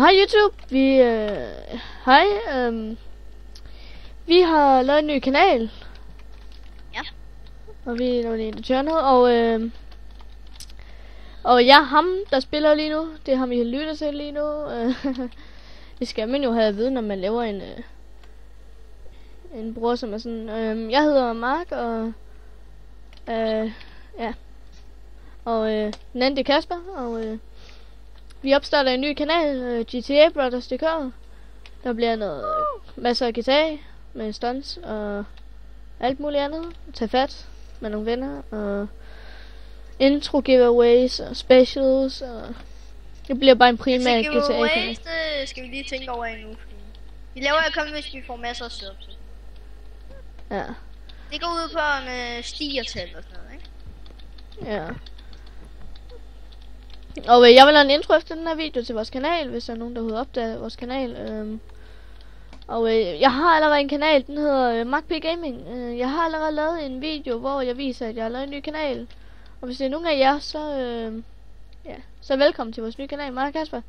Hej YouTube, hej, vi har lavet en ny kanal. Ja. Og vi er lavet en tørnhed, og jeg ham, der spiller lige nu. Det er ham, I lytter til lige nu. Det skal man jo have at vide, når man laver en bror, som er sådan. Jeg hedder Mark, og ja. Og den anden det er Kasper, og vi opstarter en ny kanal, GTA Brothers.dk. Der bliver masser af GTA med stunts og alt muligt andet. Tag fat med nogle venner og intro giveaways og specials, og det bliver bare en primær GTA kanal. Det skal vi lige tænke over endnu. Vi laver jo kun, hvis vi får masser af subs. Ja. Det går ud på en stigertal og sådan noget, ikke? Ja. Og jeg vil have en intro efter den her video til vores kanal, hvis der er nogen, der vil opdage vores kanal. Og jeg har allerede en kanal, den hedder Mark P Gaming. Jeg har allerede lavet en video, hvor jeg viser, at jeg har lavet en ny kanal. Og hvis det er nogen af jer, så velkommen til vores nye kanal, Mark og Kasper.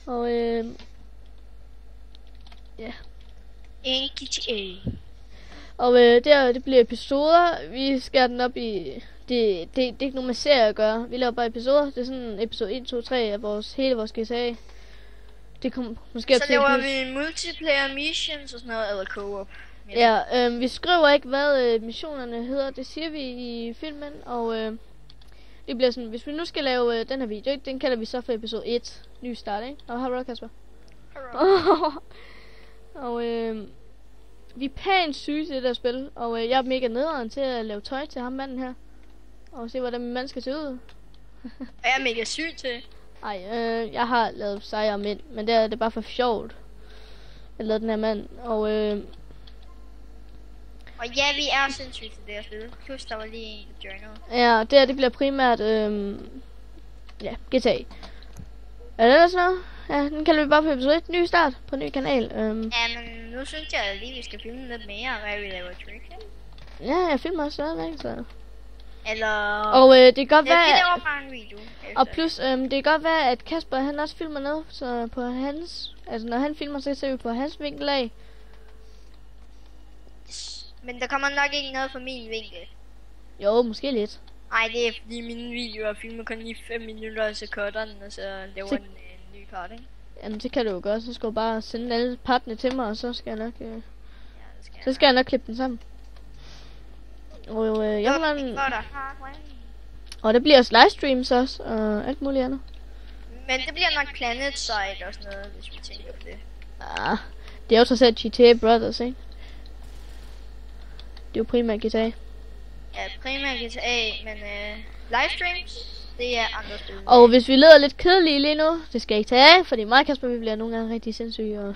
Og ja. En GTA. Og det bliver episoder. Vi skærer den op i... Det er ikke noget med serier at gøre. Vi laver bare episoder. Det er sådan episode 1, 2, 3 af hele vores GTA. Det kommer måske så laver vi multiplayer missions og sådan noget, eller co-op. Ja, vi skriver ikke, hvad missionerne hedder. Det siger vi i filmen. Og det bliver sådan, hvis vi nu skal lave den her video, den kalder vi så for episode 1. Ny start, ikke? Og hej, Kasper. Og vi er pænt syge til det der spil. Og jeg er mega nederen til at lave tøj til ham manden her. Og se, hvordan min mand skal se ud. Og jeg er mega syg til. Ej, jeg har lavet sejre mænd, men det er bare for sjovt. Jeg lavede den her mand, og ja, vi er sindssygt til det her spil. Plus der var lige en journal. Ja, det bliver primært, ja, GTA. Er det sådan noget? Ja, den kalder vi bare for episode 1. Ny start på ny kanal. Ja, men nu synes jeg lige, vi skal filme lidt mere, hvad vi laver trick. Ja, jeg filmer også stadigvæk, så... Eller... Og det kan godt være... Vi laver bare en video. Og plus, det kan godt være, at Kasper han også filmer noget, så på hans... Altså, når han filmer, så ser vi på hans vinkel af. Men der kommer nok ikke noget fra min vinkel. Jo, måske lidt. Nej, det er fordi mine videoer filmer kun lige 5 minutter, og så cutter den, og så laver den en ny part, ikke? Jamen, det kan du jo gøre. Så skal du bare sende alle partene til mig, og så skal jeg nok... Ja, så skal jeg nok klippe den sammen. Og jeg vil have en... Og det bliver også livestreams også, og alt muligt andet. Men det bliver nok Planet Side og sådan noget, hvis vi tænker på det. Ah, det er jo trods alt GTA Brothers, ikke? Det er jo primært GTA. Ja, primært GTA, men livestreams, det er andre spil. Og hvis vi leder lidt kedelige lige nu, det skal jeg ikke tage af, fordi mig og Kasper, vi bliver nogle gange rigtig sindssyge og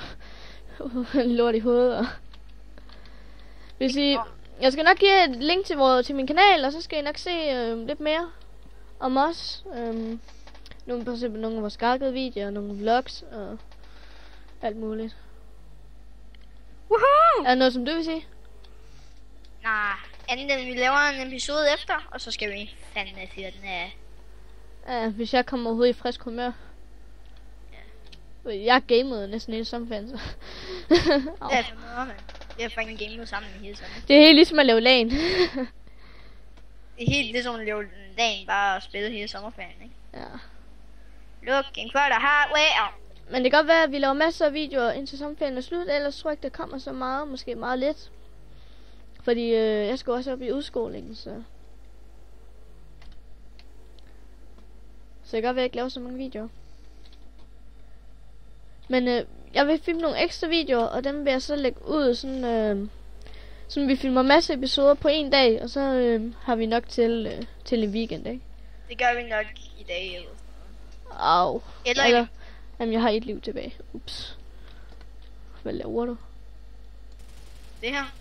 lort i hovedet. Og hvis I... Jeg skal nok give et link til min kanal, og så skal I nok se lidt mere om os. Nogle, for eksempel nogle af vores gakkede videoer, nogle vlogs og alt muligt. Woohoo! Er der noget, som du vil sige? Nej, andet end vi laver en episode efter, og så skal vi fandme sige den af. Ja, hvis jeg kommer overhovedet i frisk humør. Ja. Jeg gamede næsten hele sommerferien, så. Det er for noget, man. Vi har faktisk gamet sammen hele sommer. Det er helt ligesom at lave LAN. Det er helt ligesom at lave LAN, bare at spille hele sommerferien, ikke? Ja. Looking for the hardware. Men det kan godt være, at vi laver masser af videoer indtil sommerferien er slut, ellers tror jeg ikke, der kommer så meget, måske meget lidt. Fordi jeg skal også op i udskolingen, så det kan godt være, at jeg ikke laver så mange videoer. Men jeg vil filme nogle ekstra videoer, og dem vil jeg så lægge ud sådan, sådan vi filmer masser af episoder på en dag, og så har vi nok til en weekend, ikke? Det gør vi nok i dag, eller sådan noget. Au. Eller jamen, jeg har et liv tilbage. Ups. Hvad laver du? Det her.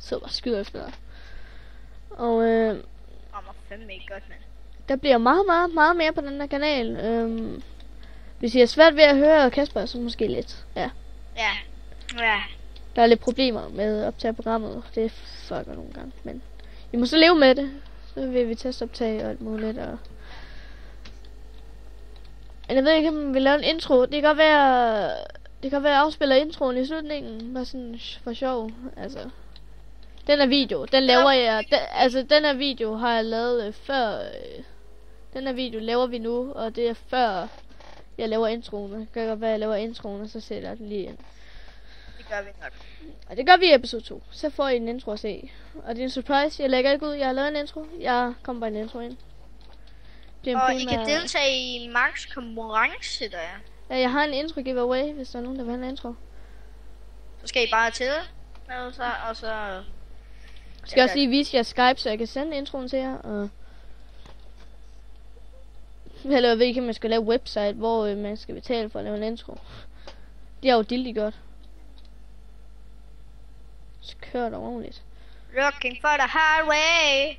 Så bare skyder efter dig. Og rammer fandme ikke godt, mand. Der bliver meget mere på den her kanal. Hvis I har svært ved at høre Kasper, så måske lidt. Ja. Ja. Der er lidt problemer med at optage programmet. Det fucker nogle gange. Men I må så leve med det. Så vil vi testoptage og alt muligt. Og Men jeg ved ikke, om vi laver en intro. Det kan godt være... Det kan være, at jeg afspiller introen i slutningen. Bare sådan for sjov. Altså... Den her video, den laver jeg... Den her video har jeg lavet før... Den her video laver vi nu, og det er før... Jeg laver introen. Det kan godt være, at jeg laver introen, og så sætter jeg den lige ind. Det gør vi nok. Og det gør vi i episode 2. Så får I en intro at se. Og det er en surprise. Jeg lægger ikke ud. Jeg har lavet en intro. Jeg kommer bare en intro ind. Og I kan deltage i Marks konkurrence, der er. Ja, jeg har en intro giveaway, hvis der er nogen, der vil have en intro. Så skal I bare til. Og så... Skal jeg også lige vise jer Skype, så jeg kan sende introen til jer. Og... Eller jeg ved ikke, om man skal lave website, hvor man skal betale for at lave en intro. Det er jo dildig godt. Så kører det ordentligt. Looking for the highway.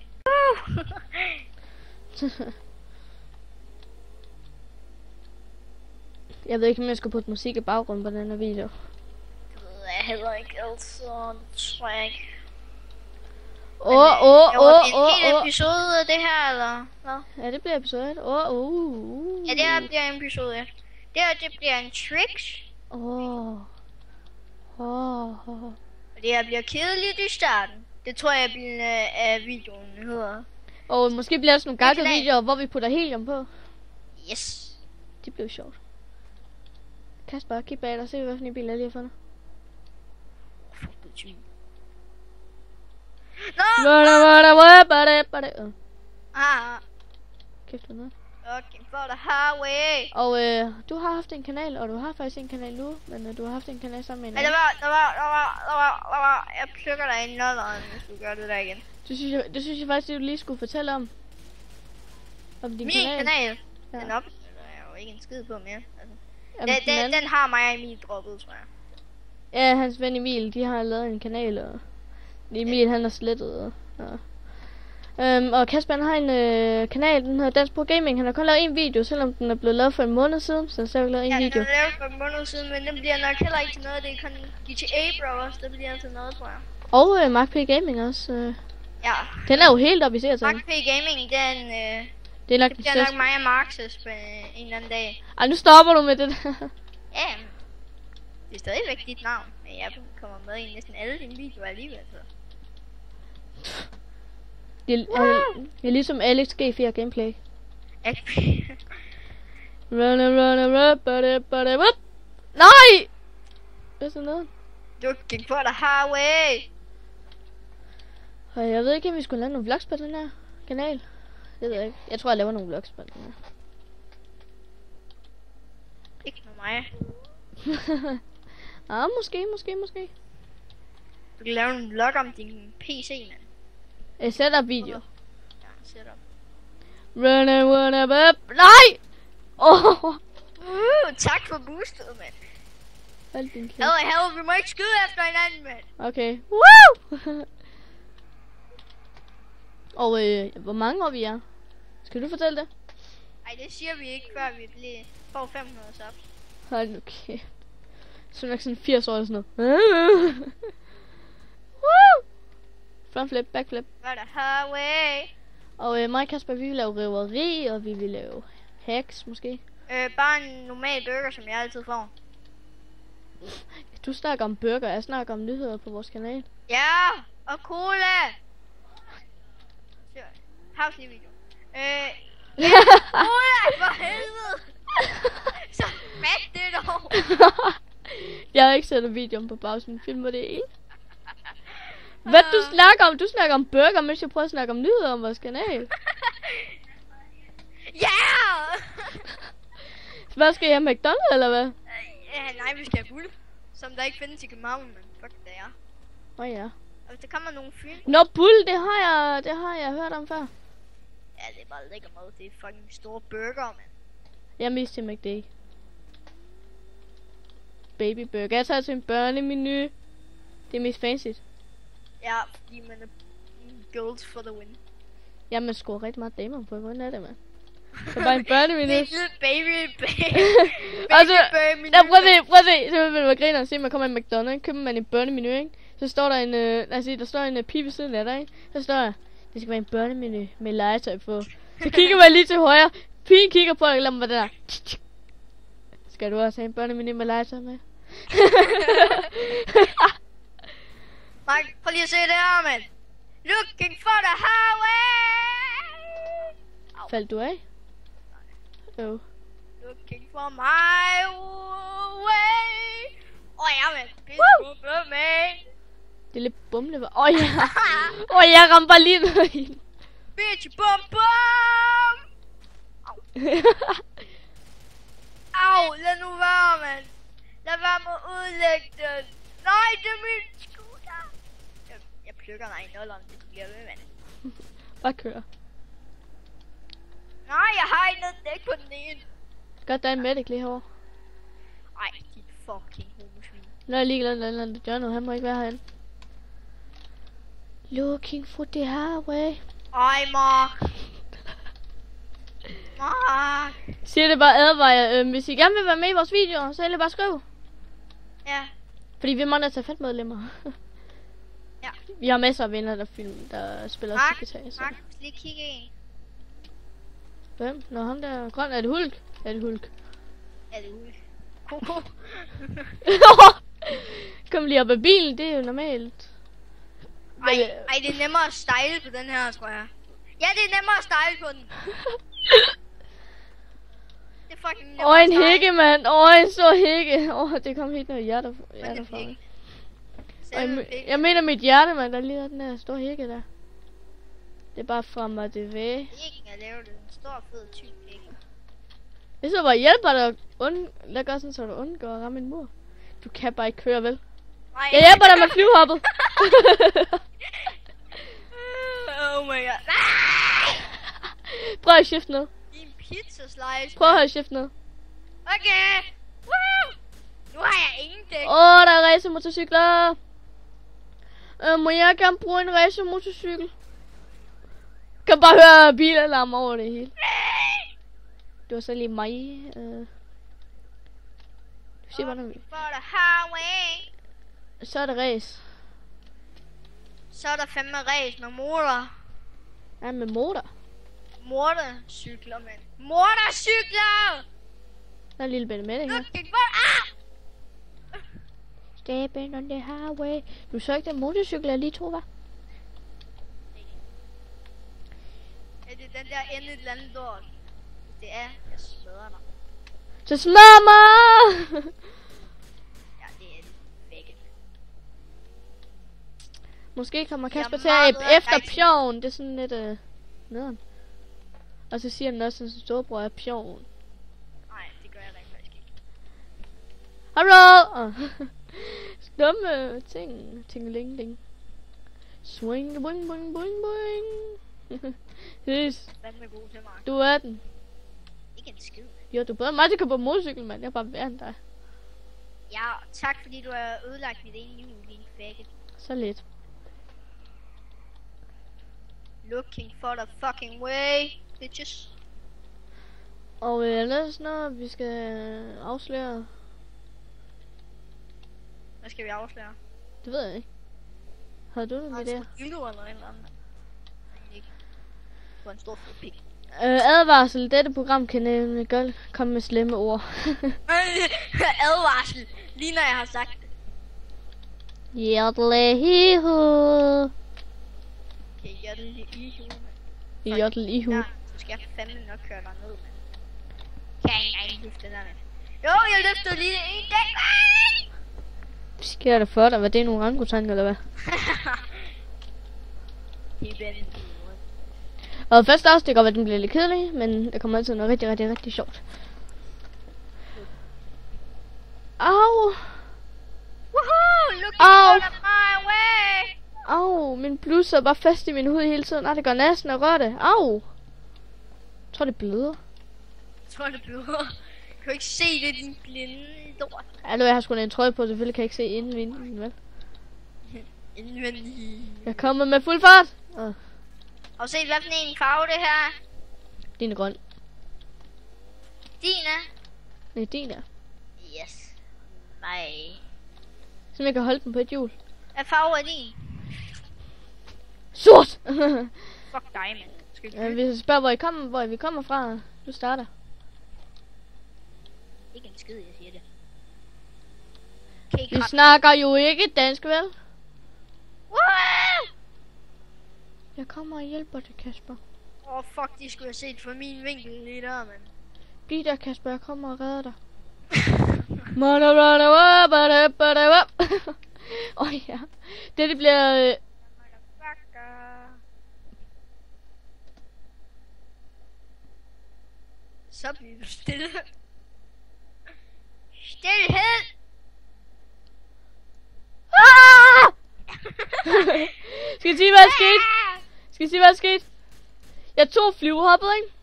Jeg ved ikke, om jeg skal putte musik i baggrunden på den her video. Det ved jeg heller ikke, altså. Track. Det er en episode af det her, eller hvad? Ja, det bliver episode 1. Ja, det her bliver en episode 1. Det her, det bliver en tricks. Og det her bliver kedeligt i starten. Det tror jeg bliver af videoen hedder. Og måske bliver der sådan nogle gakkede videoer, hvor vi putter helium på. Yes. Det bliver sjovt. Kasper, kig bag dig og se, hvad for en bil jeg lige har fundet. Kæft, hvad? Looking for the highway. Og du har haft en kanal, og du har faktisk en kanal nu, men du har haft en kanal sammen med en anden. Der var. Jeg plukker dig i nulleren, hvis du gør det der igen. Det synes jeg faktisk, at du lige skulle fortælle om. Om din kanal. Ja. Den op. Der er jo ikke en skid på mere. Altså. Den har mig og Emil droppet, tror jeg. Ja, hans ven Emil, de har lavet en kanal, og Emil han har slettet. Og Kasper har en kanal, den hedder Dansk Pro Gaming. Han har kun lavet en video, selvom den er blevet lavet for en måned siden, så han har lavet en video. Ja, den er lavet for en måned siden, men den bliver nok heller ikke til noget. Det er kun GTA Bros, der bliver til noget, tror jeg. Og Mark P Gaming også. Ja. Den er jo helt oppe i seertalen. Mark P Gaming, den... det er nok det bliver nok mig og Marx's på en eller anden dag. Ej, nu stopper du med det der. Ja, det er stadigvæk dit navn, men jeg kommer med i næsten alle dine videoer alligevel, så. Det er ligesom Alex G4 gameplay. Nej! Hvad er sådan noget? Looking for the highway. Og jeg ved ikke, om vi skulle lave nogle vlogs på den her kanal. Det ved jeg ikke. Jeg tror, jeg laver nogle vlogs på den her. Ikke med mig. Måske. Du kan lave en vlog om din PC, mand. Setup video. Ja, setup. Run up. Nej! Tak for boostet, mand. Hold din kæft. Halløj, vi må ikke skyde efter hinanden, mand. Okay. Woo! Og hvor mange år vi er? Skal du fortælle det? Ej, det siger vi ikke, før vi får 500 subs. Hold nu kæft. Så nok sådan 80 år eller sådan noget. Woo! Frontflip, backflip. What a highway. Og mig og Kasper, vi vil lave røveri, og vi vil lave hacks måske. Bare en normal burger, som jeg altid får. Du snakker om burger, jeg snakker om nyheder på vores kanal. Ja, og cola. Pause lige video. Cola, for helvede. Så fat det dog. Jeg har ikke sat videoen på pausen, filmer det ikke. Hvad du snakker om? Du snakker om burger, mens jeg prøver at snakke om nyheder om vores kanal. Ja! Hvad skal jeg have, McDonald's eller hvad? Nej, vi skal have bull. Som der ikke findes i København, men fuck det er. Ja. Og hvis der kommer nogle film. Nå, bull, det har jeg hørt om før. Ja, det er bare lækker mad. Det er fucking store burger, mand. Jeg er mest til McD. Baby burger. Jeg tager til en børnemenu. Det er mest fancy. Ja, fordi man er girls for the win. Ja, man scorer rigtig meget damer på. Hvordan er det, mand? Så bare en børnemenu. baby. Altså, prøv at se. Så vil du grine og se, at man kommer i McDonald's. Køber man en børnemenu, ikke? Så står der en, lad os sige, der står en pige ved siden af dig, ikke? Så står der, det skal være en børnemenu med legetøj på. Så kigger man lige til højre. Pigen kigger på dig og glemmer, hvad det er. Skal du også have en børneminimalizer med? Mark, prøv lige at se det her, mand. Looking for the highway. Faldt du af? Jo. Looking for my way. Ja, mand. Man. Det er lidt bumle. Ja. Jeg rammer bare lige noget i den. Bitch, bum, bum. Au, lad nu være, mand. Lad være med at ødelægge den. Nej, det er min scooter. Jeg plukker mig i nulleren, det bliver ved, mand. Bare kør. Nej, jeg har ikke noget dæk på den ene. Godt, der er en medic lige herovre. Ej, dit fucking homosvin. Nå, jeg er ligeglad, at gør noget. Han må ikke være herinde. Looking for the highway. Ej, Mark. Mark. Siger det bare advarer. Hvis I gerne vil være med i vores videoer, så er det bare skrive. Ja. Fordi vi mangler tage fat medlemmer. Ja. Vi har masser af venner, der spiller Mark, guitar. Så. Mark, lige kigge ind. Hvem? Nå, ham der grøn. Er det Hulk? Er det Hulk? Er det ude? Koko. Kom lige op af bilen, det er jo normalt. Ej, det er nemmere at style på den her, tror jeg. Ja, det er nemmere at style på den. Det er fucking nemmere En hække, mand. En så hække. Det kom helt ned i hjertet fra mig. Jeg mener mit hjerte, mand. Der lige den der store hække der. Det er bare fra mig det væg. Hækken er lavet en stor, fed, tyk hække. Det så bare hjælper dig at gøre sådan, så du undgår at ramme en mur. Du kan bare ikke køre, vel? Nej. Jeg hjælper dig med flyvehoppet. Oh my god. Prøv at skifte ned. Din pizza slice. Prøv at skifte ned. Okay. Woo! Nu har jeg ingen dæk. Der er racermotorcykler. Må jeg gerne bruge en racermotorcykel? Kan bare høre bilalarm over det hele. Det var så lige mig. Se hvordan vi. For the highway. Så er det race. Så er der fandme race med motor. Ja, med motor. Motorcykler, mand. Motorcykler! Der er en lille bitte med det her. Looking for... Stepping on the highway. Du så ikke den motorcykel, jeg lige tog, hva'? Ja, det er den der ende et eller andet dårl. Det er, jeg smadrer dig. Så smør mig! Ja, det er vækket. Måske kommer Jeg Kasper er til meget at bedre efter rejse. pjoven. Det er sådan lidt nederen. Og så siger den også, at storebror er pjoven. Nej, det gør jeg rent faktisk ikke. Hallo! Dumme ting. Tingeling-ding. Swing, boing, boing, boing, boing. Yes. Fandme god til, Mark. Du er den. Ikke en skid. Jo, du er bedre mig til at komme på motorcykel, mand. Jeg er bare værre end dig. Ja, tak fordi du har ødelagt mit ene hjul, din faggot. Så lidt. Looking for the fucking way, bitches. Og ellers når vi skal afsløre. Hvad skal vi afsløre? Det ved jeg ikke. Havde du noget med det? Dildo eller en eller anden? Ikke. Du er en stor fed pik. Advarsel. Dette program kan nemlig godt komme med slemme ord. Advarsel. Lige når jeg har sagt det. Jodlehihu. Okay, jeg er lige i hulen. Jodlehihu. Ja, så skal jeg fandme nok køre dig ned, mand. Kan jeg ikke løfte den der, mand? Jo, jeg løfter lige en dag. Hvad sker der for dig? Var det en orangutang eller hvad? Og først også, det kan godt være, den bliver lidt kedelig, men der kommer altid noget rigtig, rigtig, rigtig sjovt. Au! Woohoo! Looking Au! for my way! Au! Min blus er bare fast i min hud hele tiden. Det går næsten at røre det. Au! Jeg tror, det bløder. Jeg tror, det bliver. Kan du ikke se det, din blinde lort? Hallo, jeg har sgu da en trøje på, selvfølgelig kan jeg ikke se indvendigt, vel? Indvendig. Jeg kommer med fuld fart! Har du set, hvad for en farve det her? Din er grøn. Din er? Nej, din er. Yes. Nej. Så jeg kan holde den på et hjul. Hvad farve er din? Sort! Fuck dig, mand. Skal vi Hvis jeg spørger, hvor vi kommer fra, du starter. Ikke en en skid, jeg siger det. Okay, Vi snakker jo ikke dansk, vel? Wow! Jeg kommer og hjælper dig, Kasper. Fuck, de skulle have set fra min vinkel lige der, mand. Bliv der, Kasper. Jeg kommer og redder dig. Ja. Det bliver... Så bliver du stille. Stilhed! Skal jeg sige, hvad der skete? Skal jeg sige, hvad der skete? Jeg tog flyvehoppet, ikke?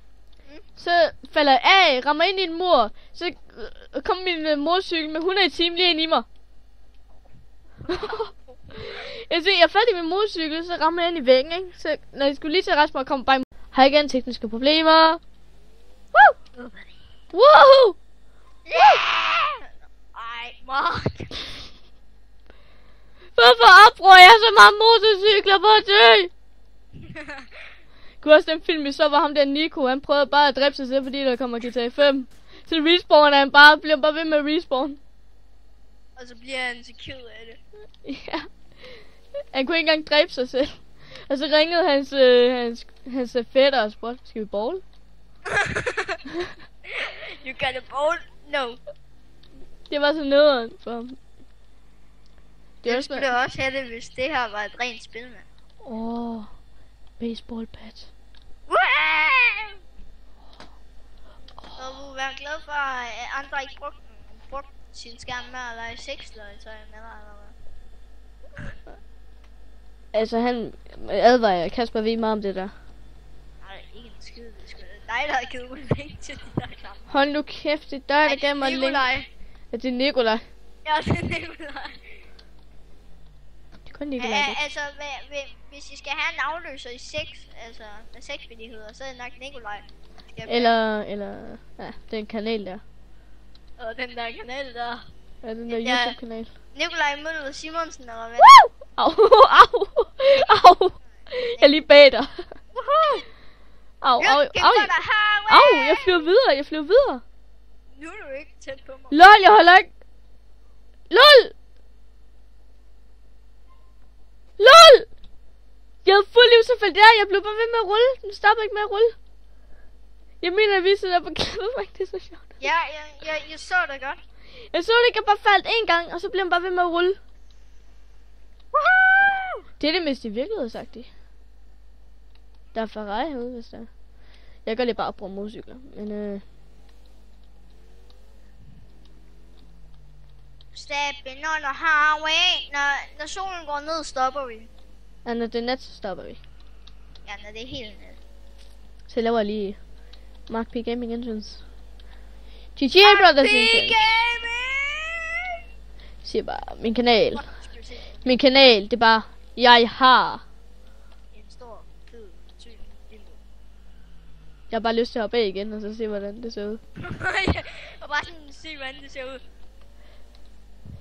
Så falder jeg af, rammer ind i en mur. Så kommer min motorcykel med 100 timer lige ind i mig. Jeg er færdig med motorcykel, så rammer jeg ind i væggen, ikke? Så når jeg skulle lige til at rejse mig, kommer bare har igen tekniske problemer. Woo! Woohoo! Ej, Mark. Hvorfor opbruger jeg så meget motorcykler på at dø? Kunne også den film, vi så var ham der Nico, han prøvede bare at dræbe sig selv, fordi der kommer GTA 5. Så respawner han bare, bliver bare ved med at respawn. Og så bliver han så ked af det. Ja. Han kunne ikke engang dræbe sig selv. Og så ringede hans fætter og spurgte, skal vi bowle? You got a bowl? No. Det var så nederen for ham. Det skulle også have det, hvis det her var et rent spil, mand. Baseball bat. Og du være glad for, at andre ikke brugte sin skærm med at lege sexlegetøj med dig, eller hvad? Altså han advarer Kasper ved meget om det der. Nej, ikke en skid, det er sgu dig, der har givet mig link til de der kampe. Hold nu kæft, det er dig, der gav mig link. Nikolaj. Ja, det er Nikolaj. Ja, det er Nikolaj. Det er kun Nikolaj. Altså, hvis I skal have en afløser i sex, altså med sexvilligheder, så er det nok Nikolaj. Eller, ja, det er en kanal der. Og den der kanal der. Ja, den der YouTube-kanal. Nikolaj Møller Simonsen, eller hvad? Woo! Au! Jeg er lige bag dig. Au, jeg flyver videre. Nu er du ikke tæt på mig. LOL, jeg holder ikke. LOL! Jeg havde fuld liv, så faldt jeg blev bare ved med at rulle. Den stopper ikke med at rulle. Jeg mener, at vi sidder på kæmpe, det er så sjovt. Ja, jeg så det godt. Jeg så det ikke, jeg bare faldt en gang, og så blev han bare ved med at rulle. Woohoo! Det er det mest i virkeligheden, sagt det. Der er Ferrari herude, hvis der er. Jeg gør lige bare at bruge motorcykler, men Stepping on the highway. Når solen går ned, stopper vi. Ja, når det er nat, så stopper vi. Ja, når det er helt ned. Så laver jeg lige Mark P Gaming Entrance. GTA Brothers Entrance. Jeg siger bare, min kanal, det er bare, jeg har. En stor, fed, tyk vindue. Jeg har bare lyst til at hoppe af igen, og så se, hvordan det ser ud. Og bare sådan se, hvordan det ser ud.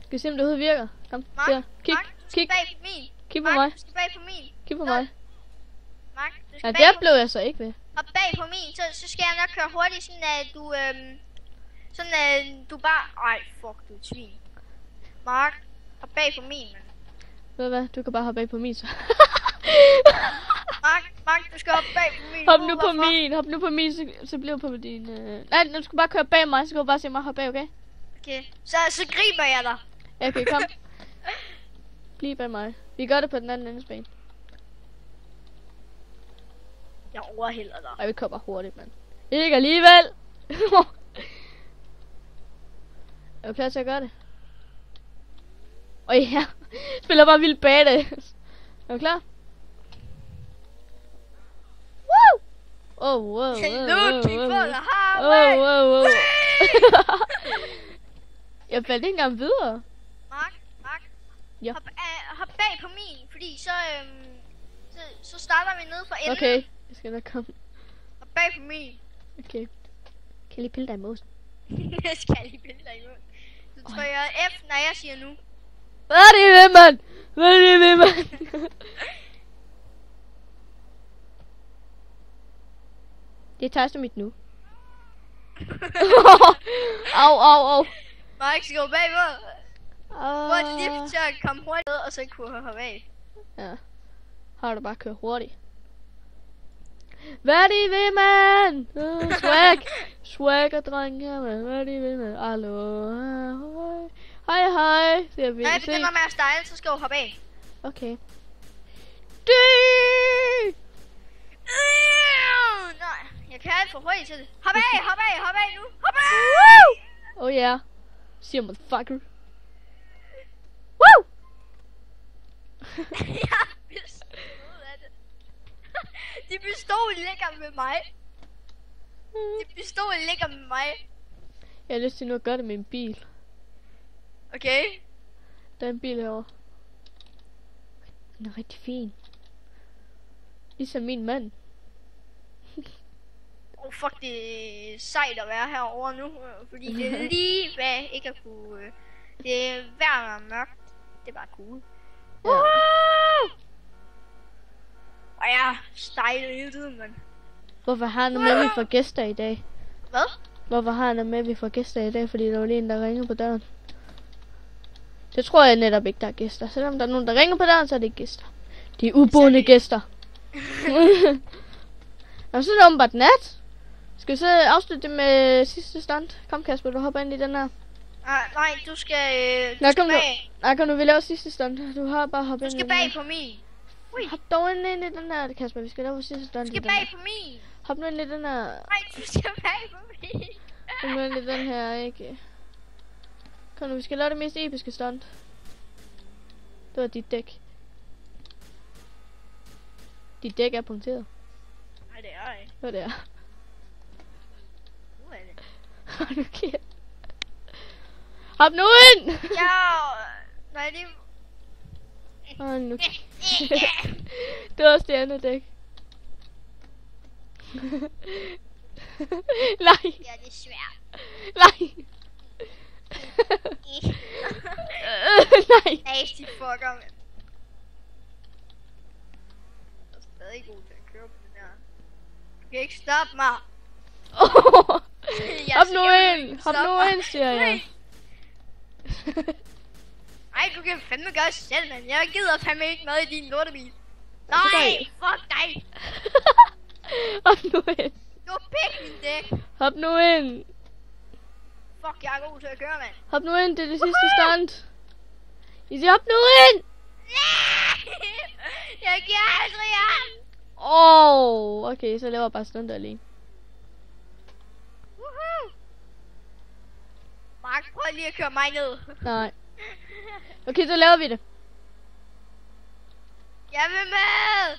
Skal vi se, om det overhovedet virker? Kom, Mark, kig. bag på min. Kig på mig. Du skal bag på min. Kig på mig. Mark, du skal Ja, bag der på blev jeg så ikke ved. Hop bag på min, så skal jeg nok køre hurtigt, sådan at du, du bare... Ej, fuck, du er et svin. Mark, hop bag på min, mand. Ved du hvad, du kan bare hoppe bag på min så. Mark, du skal hoppe bag på min. Hop nu på min, så bliver på din... Nej, du skal bare køre bag mig, så kan du bare se mig hoppe bag, okay? Okay, så griber jeg dig. Ja, okay, kom. Bliv bag mig. Vi gør det på den anden ende bane. Jeg overhælder dig. Ej, vi kommer hurtigt, mand. Ikke alligevel. Er du klar til at gøre det? Ja. Spiller bare vildt badass. Er du klar? Woo! Wow. Jeg faldt ikke engang videre. Mark. Ja. Hop bag på min, fordi så starter vi nede fra enden. Okay, jeg skal nok komme. Hop bag på min. Okay. Kan jeg lige pille dig i måsen? Jeg skal lige pille dig i måsen. Du trykker F, når jeg siger nu. Hvad er det ved, mand? Det taster mit nu. Au. Mark skal gå bagpå. Hvor et lift til at komme hurtigt ned, og så kunne hoppe af. Ja. Har du bare kørt hurtigt. Hvad er det ved, mand? Swag og dreng her, mand. Hvad er det ved, mand? Hallo. Hej. Når jeg begynder med at style, så skal du hoppe af. Okay. Nej, jeg kan alt for hurtigt til det. Hop af nu. Hop af! Oh yeah. Siger motherfucker. Woo! Jeg bliver ud af det. De pistol ligger med mig. Jeg har lyst til nu at gøre det med en bil. Okay. Der er en bil herovre. Den er rigtig fin. Ligesom min mand. Fuck, det er sejt at være herovre nu. Fordi det er lige hvad ikke at kunne... Det er værd og mørkt. Det er bare cool. Ja. Og jeg stejler hele tiden, mand. Hvorfor har han med, vi får gæster i dag? Hvad? Hvorfor har han med, vi får gæster i dag? Fordi der var lige en, der ringede på døren. Det tror jeg netop ikke, der er gæster. Selvom der er nogen, der ringer på døren, så er det ikke gæster. De er uboende gæster. Og så er det åbenbart nat. Skal vi så afslutte det med sidste stunt? Kom Kasper, du hopper ind i den her. Nej, du skal bag. Kom nu, vi laver sidste stunt. Du har bare hoppet ind i den her. Du skal bag på min. Ui. Hop dog ind i den her, Kasper. Vi skal lave sidste stunt. Du skal bag på min. Hop nu ind i den her. Nej, du skal bag på min. Hop nu ind i den her, ikke? Kom nu, vi skal lave det mest episke stunt. Det var dit dæk. Dit dæk er punkteret. Nej, det er ikke. Hvad det er? Nu er det. Hold nu kæft. Hop nu ind! Ja, nej, det... Hold nu kæft. Det var også det andet dæk. Nej. Ja, det er svært. Nej. Nej. Nasty fucker, mand. Jeg er stadig god til at køre på den her. Du kan ikke stoppe mig. Hop nu ind, siger jeg. Ej, du kan fandme gøre selv, mand. Jeg gider fandme ikke med i din lortebil. Nej, fuck dig. Hop nu ind. Du har pæk min dæk. Hop nu ind. Fuck, jeg er god til at køre, mand. Hop nu ind, det er det sidste stunt. I siger, hop nu ind. Jeg giver aldrig op. Okay, så laver jeg bare stunt alene. Mark, prøv lige at køre mig ned. Nej. Okay, så laver vi det. Jeg vil med.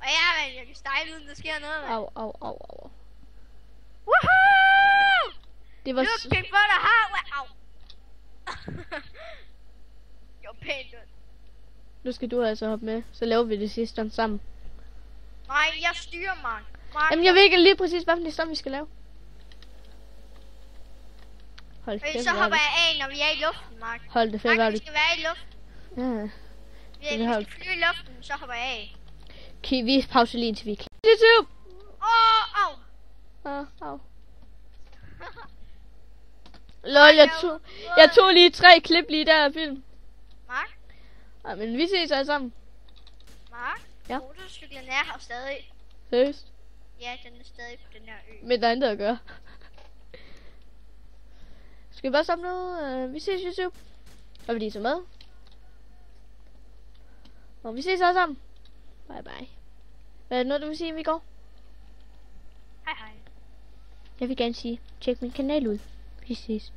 Og ja, man, jeg kan style uden der sker noget, man. Au. Woohoo! Det var Looking for the highway. Au. Det var pænt, mand. Nu skal du altså hoppe med. Så laver vi det sidste stunt sammen. Nej, jeg styrer, Mark. Jamen, jeg ved ikke lige præcis, hvad for det stunt vi skal lave. Hold kæft, så hopper jeg af, når vi er i luften, Mark. Hold det fedt, Mark, vi skal være i luften. Ja. Vi skal flyve i luften, så hopper jeg af. Okay, vi pauser lige indtil vi er klar. YouTube! Au. Lol, jeg tog lige 3 klip lige der af film. Mark? Ej, men vi ses alle sammen. Mark? Ja? Motorcyklen er her stadig. Seriøst? Ja, den er stadig på den her ø. Men der er intet at gøre. Skal vi bare stoppe nu? Vi ses YouTube. Og vi lige så med. Og vi ses alle sammen. Bye bye. Hvad er det noget, du vil sige, vi går? Hej hej. Jeg vil gerne sige, tjek min kanal ud. Vi ses.